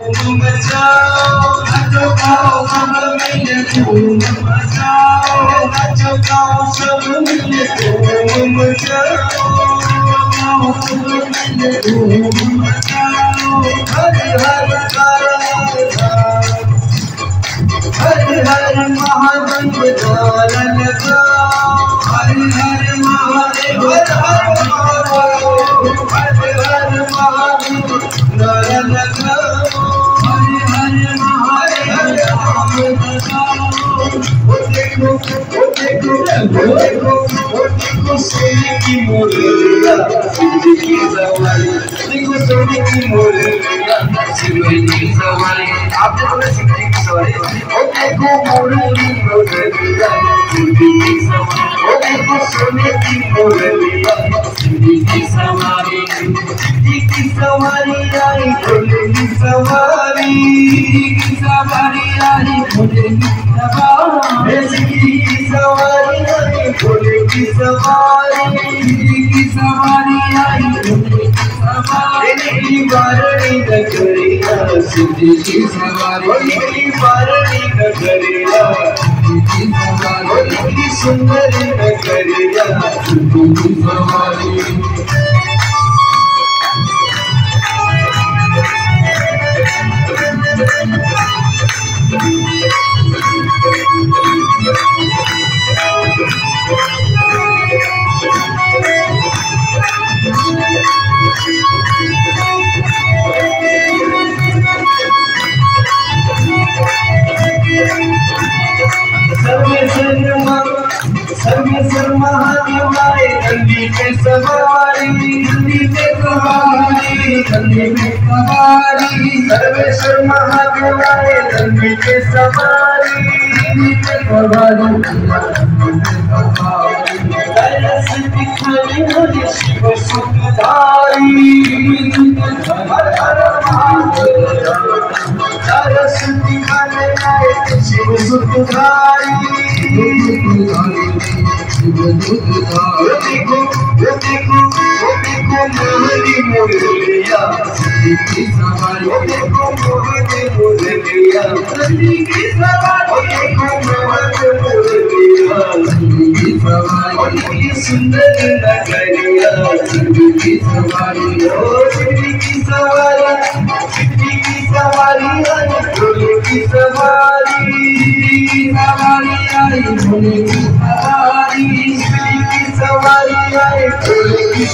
मचाओ नाचो गाओ सब मिले धूम मचाओ नाचो गाओ सब मिले धूम मचाओ सब मिले धूम मचाओ हर हर हर हर महादेव नारा लगाओ हर हर महादेव हर हर महादेव नारा लगाओ देखो सोने की मोरनिया सिंधी की सवारी देखो सोने की मोरनिया सिंधी की सवारी आप देखो सिंधी की सवारी ओ देखो मोरनिया सिंधी की सवारी ओ देखो सोने की मोरनिया सिंधी की सवारी सिंधी की सवारी आई भोले की सवारी की सवारी आई भोले की सवारी सिंधी की सवारी आई भोले की सवारी की सवारी आई भोले की सवारी मेरी बारणी नगरिया सिंधी की सवारी मेरी बारणी नगरिया सिंधी की सवारी मेरी सुंदर नगरिया सिंधी की सवारी सर्वेश्वर महादेव आए नंदी पे सवारी नंदी पे सवारी नंदी पे सवारी सर्वेश्वर महादेव आए नंदी पे सवारी नंदी पे सवारी कैलाश दिखाने वाले शिव सुखधारी हर हर महादेव कैलाश दिखाने आए शिव सुखधारी देखो मोहनी मोरनिया सिंधी की सवारी देखो मोहनी मोरनिया सिंधी की सवारी देखो मोहनी मोरनिया सिंधी की सवारी ये सुंदर नगरिया सिंधी की सवारी ओ सिंधी की सवारी सिंधी की सवारी आई भोले की सवारी की सवारी आई भोले की सवारी की सवारी आई भोले की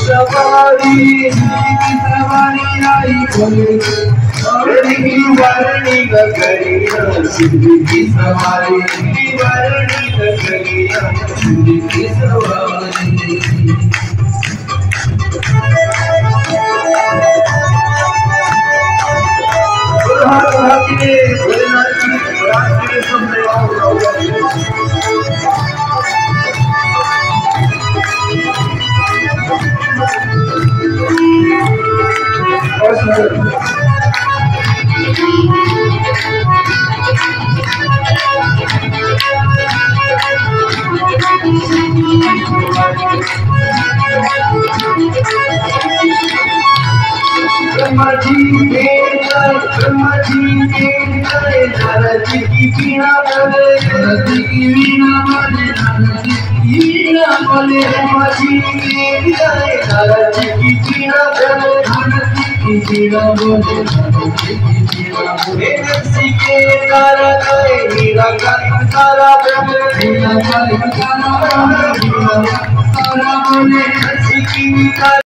सवारी आई भोले की वारणी नगरिया सिंधी की सवारी वारणी नगरिया सिंधी की सवारी भोलेनाथ की रात के सब ब्रह्मा जी के नारद की वीणा बोले नारद की वीणा बोले नारद की वीणा बोले ब्रह्मा जी के नारद की वीणा बोले नारद की वीणा बोले नारद की वीणा बोले नरसी के तारा गाए हीरा का तारा बोले हीरा का तारा बोले नरसी की